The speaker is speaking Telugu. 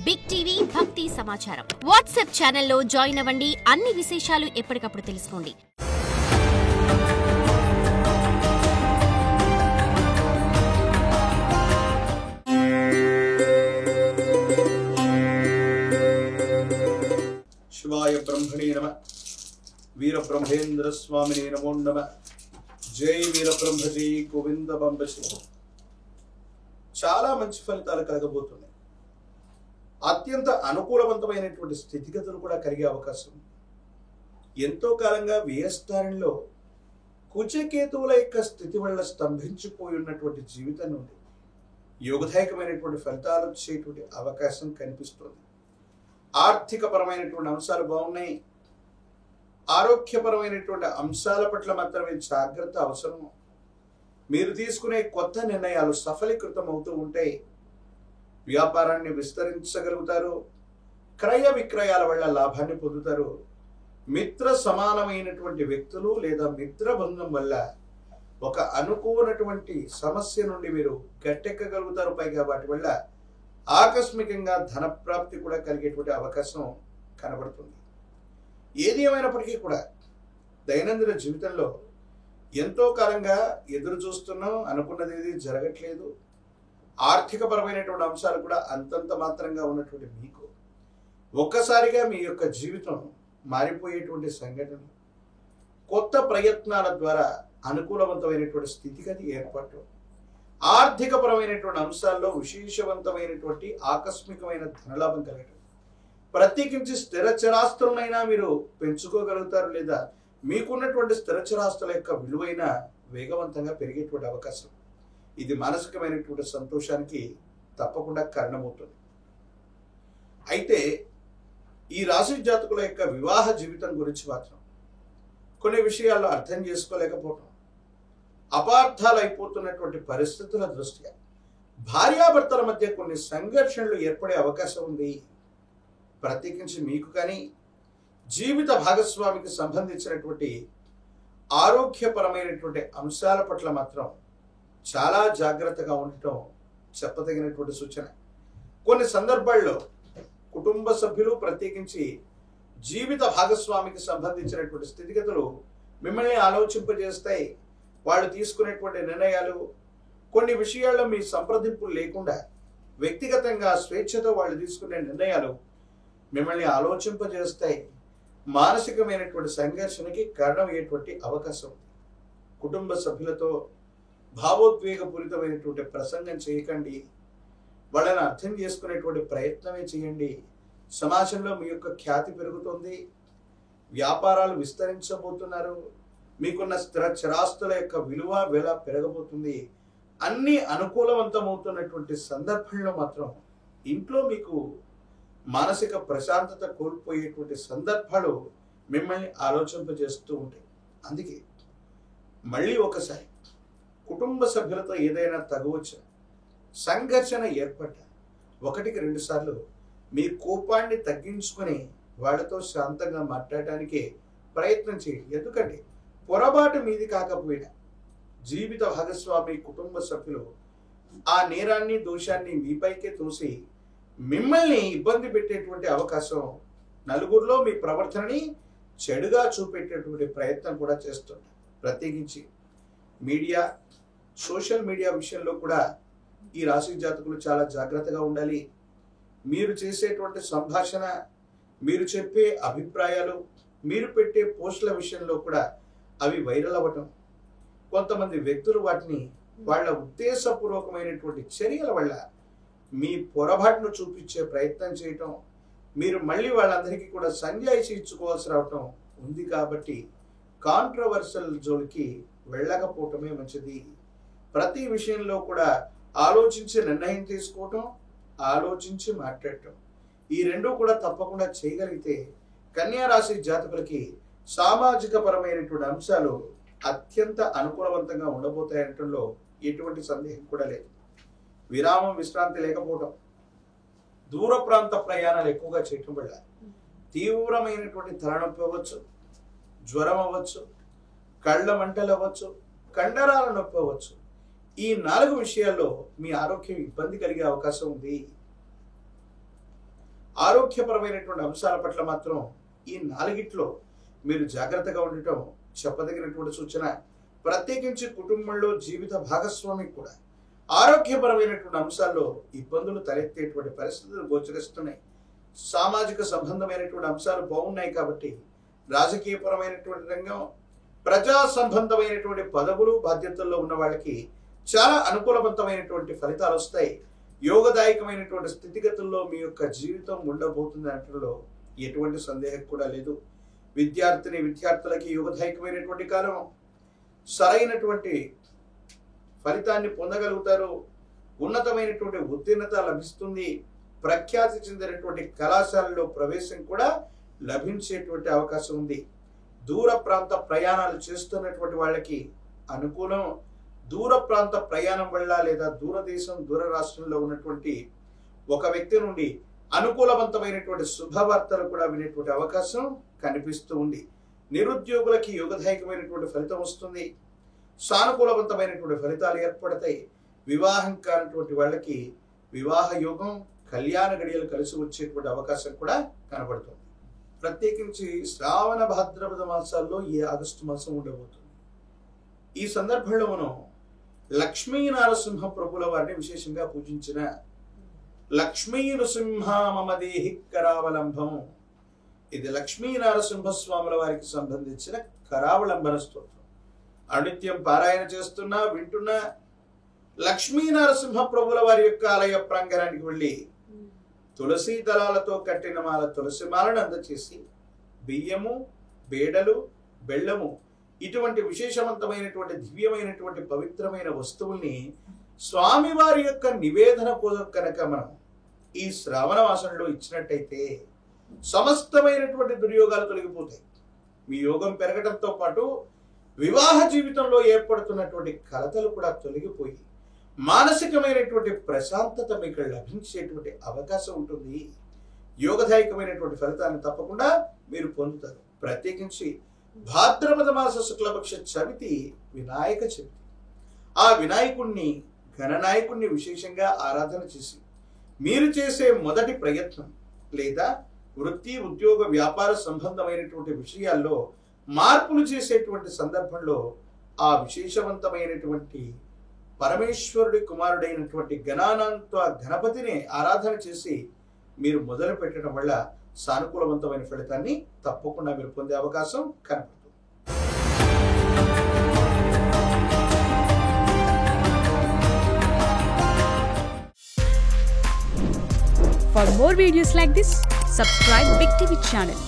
బిగ్ టీవీ భక్తి సమాచారం వాట్సాప్ ఛానల్లో జాయిన్ అవ్వండి. అన్ని విశేషాలు ఎప్పటికప్పుడు తెలుసుకోండి. శివాయ బ్రహ్మణే నమ. వీర బ్రహ్మేంద్ర స్వామినే నమో నమ. జై వీర బ్రహ్మజీ గోవింద బంబశ్రీ. చాలా మంచి ఫలితాలు కలగబోతున్నాయి. అత్యంత అనుకూలవంతమైనటువంటి స్థితిగతులు కూడా కలిగే అవకాశం ఉంది. ఎంతో కాలంగా వ్యయస్థానంలో కుజకేతువుల యొక్క స్థితి వల్ల స్తంభించిపోయి ఉన్నటువంటి జీవితం నుండి యోగదాయకమైనటువంటి ఫలితాలు వచ్చేటువంటి అవకాశం కనిపిస్తుంది. ఆర్థిక పరమైనటువంటి అంశాలు బాగున్నాయి. ఆరోగ్యపరమైనటువంటి అంశాల పట్ల మాత్రమే జాగ్రత్త అవసరం. మీరు తీసుకునే కొత్త నిర్ణయాలు సఫలీకృతం అవుతూ ఉంటాయి. వ్యాపారాన్ని విస్తరించగలుగుతారు. క్రయ విక్రయాల వల్ల లాభాన్ని పొందుతారు. మిత్ర సమానమైనటువంటి వ్యక్తులు లేదా మిత్ర బృందం వల్ల ఒక అనుకోనటువంటి సమస్య నుండి మీరు గట్టెక్కగలుగుతారు. పైగా వాటి వల్ల ఆకస్మికంగా ధనప్రాప్తి కూడా కలిగేటువంటి అవకాశం కనబడుతుంది. ఏది ఏమైనప్పటికీ కూడా దైనందిన జీవితంలో ఎంతో కాలంగా ఎదురు చూస్తున్నాం, అనుకున్నది ఏది జరగట్లేదు. ఆర్థిక పరమైనటువంటి అంశాలు కూడా అంతంత మాత్రంగా ఉన్నటువంటి మీకు ఒక్కసారిగా మీ యొక్క జీవితం మారిపోయేటువంటి సంఘటనలు, కొత్త ప్రయత్నాల ద్వారా అనుకూలవంతమైనటువంటి స్థితిగతి ఏర్పడటం, ఆర్థిక పరమైనటువంటి అంశాల్లో విశేషవంతమైనటువంటి ఆకస్మికమైన ధనలాభం కలగటం, ప్రత్యేకించి స్థిర చరాస్తులనైనా మీరు పెంచుకోగలుగుతారు. లేదా మీకున్నటువంటి స్థిర చరాస్తుల యొక్క విలువైన వేగవంతంగా పెరిగేటువంటి అవకాశం. ఇది మానసికమైనటువంటి సంతోషానికి తప్పకుండా కారణమవుతుంది. అయితే ఈ రాశి జాతకుల యొక్క వివాహ జీవితం గురించి మాత్రం కొన్ని విషయాల్లో అర్థం చేసుకోలేకపోవటం, అపార్థాలు అయిపోతున్నటువంటి పరిస్థితుల దృష్ట్యా భార్యాభర్తల మధ్య కొన్ని సంఘర్షణలు ఏర్పడే అవకాశం ఉంది. ప్రత్యేకించి మీకు కానీ జీవిత భాగస్వామికి సంబంధించినటువంటి ఆరోగ్యపరమైనటువంటి అంశాల పట్ల మాత్రం చాలా జాగ్రత్తగా ఉండటం చెప్పదగినటువంటి సూచన. కొన్ని సందర్భాల్లో కుటుంబ సభ్యులు ప్రత్యేకించి జీవిత భాగస్వామికి సంబంధించినటువంటి స్థితిగతులు మిమ్మల్ని ఆలోచింపజేస్తాయి. వాళ్ళు తీసుకునేటువంటి నిర్ణయాలు కొన్ని విషయాల్లో మీ సంప్రదింపులు లేకుండా వ్యక్తిగతంగా స్వేచ్ఛతో వాళ్ళు తీసుకునే నిర్ణయాలు మిమ్మల్ని ఆలోచింపజేస్తాయి. మానసికమైనటువంటి సంఘర్షణకి కారణమయ్యేటువంటి అవకాశం. కుటుంబ సభ్యులతో భావోద్వేగపూరితమైనటువంటి ప్రసంగం చేయకండి. వాళ్ళని అర్థం చేసుకునేటువంటి ప్రయత్నమే చేయండి. సమాజంలో మీ యొక్క ఖ్యాతి పెరుగుతుంది. వ్యాపారాలు విస్తరించబోతున్నారు. మీకున్న స్థిర చరాస్తుల యొక్క విలువ వేళ పెరగబోతుంది. అన్ని అనుకూలవంతమవుతున్నటువంటి సందర్భంలో మాత్రం ఇంట్లో మీకు మానసిక ప్రశాంతత కోల్పోయేటువంటి సందర్భాలు మిమ్మల్ని ఆలోచింపజేస్తూ ఉంటాయి. అందుకే మళ్ళీ ఒకసారి కుటుంబ సభ్యులతో ఏదైనా తగువచ్చిన సంఘర్షణ ఏర్పడ్డ 1-2 సార్లు మీ కోపాన్ని తగ్గించుకొని వాళ్ళతో శాంతంగా మాట్లాడటానికి ప్రయత్నం చేయండి. ఎందుకంటే పొరపాటు మీది కాకపోయినా జీవిత భాగస్వామి కుటుంబ సభ్యులు ఆ నేరాన్ని దోషాన్ని మీపైకే తోసి మిమ్మల్ని ఇబ్బంది పెట్టేటువంటి అవకాశం, నలుగురిలో మీ ప్రవర్తనని చెడుగా చూపెట్టేటువంటి ప్రయత్నం కూడా చేస్తుంది. ప్రత్యేకించి మీడియా, సోషల్ మీడియా విషయంలో కూడా ఈ రాశి జాతకులు చాలా జాగ్రత్తగా ఉండాలి. మీరు చేసేటువంటి సంభాషణ, మీరు చెప్పే అభిప్రాయాలు, మీరు పెట్టే పోస్టుల విషయంలో కూడా అవి వైరల్ అవ్వటం, కొంతమంది వ్యక్తులు వాటిని వాళ్ళ ఉద్దేశపూర్వకమైనటువంటి చర్యల వల్ల మీ పొరపాటును చూపించే ప్రయత్నం చేయటం, మీరు మళ్ళీ వాళ్ళందరికీ కూడా సంజాయిషి ఇచ్చుకోవాల్సి రావటం ఉంది. కాబట్టి కాంట్రవర్షియల్ జోలికి వెళ్ళకపోవటమే మంచిది. ప్రతి విషయంలో కూడా ఆలోచించి నిర్ణయం తీసుకోవటం, ఆలోచించి మాట్లాడటం, ఈ రెండూ కూడా తప్పకుండా చేయగలిగితే కన్యా రాశి జాతకులకి సామాజిక పరమైనటువంటి అంశాలు అత్యంత అనుకూలవంతంగా ఉండబోతాయనటంలో ఎటువంటి సందేహం కూడా లేదు. విరామం, విశ్రాంతి లేకపోవటం, దూర ప్రాంత ప్రయాణాలు ఎక్కువగా చేయటం వల్ల తీవ్రమైనటువంటి తలనొప్పి అవ్వచ్చు, జ్వరం అవ్వచ్చు, కళ్ళ మంటలు అవ్వచ్చు, కండరాల నొప్పి అవ్వచ్చు. ఈ 4 విషయాల్లో మీ ఆరోగ్యం ఇబ్బంది కలిగే అవకాశం ఉంది. ఆరోగ్యపరమైనటువంటి అంశాల పట్ల మాత్రం ఈ 4గిట్లో మీరు జాగ్రత్తగా ఉండటం చెప్పదగినటువంటి సూచన. ప్రత్యేకించి కుటుంబంలో జీవిత భాగస్వామి కూడా ఆరోగ్యపరమైనటువంటి అంశాల్లో ఇబ్బందులు తలెత్తేటువంటి పరిస్థితులు గోచరిస్తున్నాయి. సామాజిక సంబంధమైనటువంటి అంశాలు బాగున్నాయి కాబట్టి రాజకీయపరమైనటువంటి రంగం, ప్రజా సంబంధమైనటువంటి పదవులు బాధ్యతల్లో ఉన్న వాళ్ళకి చాలా అనుకూలవంతమైనటువంటి ఫలితాలు వస్తాయి. యోగదాయకమైనటువంటి స్థితిగతుల్లో మీ యొక్క జీవితం ఉండబోతుంది అనటంలో ఎటువంటి సందేహం కూడా లేదు. విద్యార్థులకి యోగదాయకమైనటువంటి కాలం, సరైనటువంటి ఫలితాన్ని పొందగలుగుతారు. ఉన్నతమైనటువంటి ఉత్తీర్ణత లభిస్తుంది. ప్రఖ్యాతి చెందినటువంటి కళాశాలలో ప్రవేశం కూడా లభించేటువంటి అవకాశం ఉంది. దూర ప్రాంత ప్రయాణాలు చేస్తున్నటువంటి వాళ్ళకి అనుకూలం. దూర ప్రాంత ప్రయాణం వల్ల లేదా దూరదేశం దూర రాష్ట్రంలో ఉన్నటువంటి ఒక వ్యక్తి నుండి అనుకూలవంతమైనటువంటి శుభవార్తలు కూడా వినేటువంటి అవకాశం కనిపిస్తూ ఉంది. నిరుద్యోగులకి యోగదాయకమైనటువంటి ఫలితం వస్తుంది. సానుకూలవంతమైనటువంటి ఫలితాలు ఏర్పడతాయి. వివాహం కానటువంటి వాళ్ళకి వివాహ యోగం, కళ్యాణ గడియలు కలిసి వచ్చేటువంటి అవకాశం కూడా కనబడుతుంది. ప్రత్యేకించి శ్రావణ భాద్రపద మాసాల్లో ఈ ఆగస్టు మాసం ఉండబోతుంది. ఈ సందర్భంలో మనం లక్ష్మీ నరసింహ ప్రభుల వారిని విశేషంగా పూజించిన లక్ష్మీ నృసింహ మమ దేహి కరావలంబం, ఇది లక్ష్మీ నరసింహస్వాముల వారికి సంబంధించిన కరావలంబన స్తోత్రం. అనిత్యం పారాయణ చేస్తున్నా వింటున్నా లక్ష్మీ నరసింహ ప్రభుల వారి యొక్క ఆలయ ప్రాంగణానికి వెళ్ళి తులసి దళాలతో కట్టిన మాల తులసి మాలను అందచేసి బియ్యము, బేడలు, బెల్లము ఇటువంటి విశేషవంతమైనటువంటి దివ్యమైనటువంటి పవిత్రమైన వస్తువుల్ని స్వామివారి యొక్క నివేదన కోసం కనుక మనం ఈ శ్రావణ మాసంలో ఇచ్చినట్టయితే సమస్తమైనటువంటి దుర్యోగాలు తొలగిపోతాయి. మీ యోగం పెరగడంతో పాటు వివాహ జీవితంలో ఏర్పడుతున్నటువంటి కలతలు కూడా తొలగిపోయి మానసికమైనటువంటి ప్రశాంతత మీకు లభించేటువంటి అవకాశం ఉంటుంది. యోగదాయకమైనటువంటి ఫలితాన్ని తప్పకుండా మీరు పొందుతారు. ప్రత్యేకించి భాద్రపద మాస శుక్లపక్ష చవితి వినాయక చవితి. ఆ వినాయకుణ్ణి, గణనాయకుణ్ణి విశేషంగా ఆరాధన చేసి మీరు చేసే మొదటి ప్రయత్నం లేదా వృత్తి, ఉద్యోగ, వ్యాపార సంబంధమైనటువంటి విషయాల్లో మార్పులు చేసేటువంటి సందర్భంలో ఆ విశేషవంతమైనటువంటి పరమేశ్వరుడి కుమారుడైనటువంటి గణానంత గణపతిని ఆరాధన చేసి మీరు మొదలు పెట్టడం వల్ల సానుకూలవంతమైన ఫలితాన్ని తప్పకుండా మీరు పొందే అవకాశం కనపడుతుంది. For more videos like this, subscribe Big TV channel.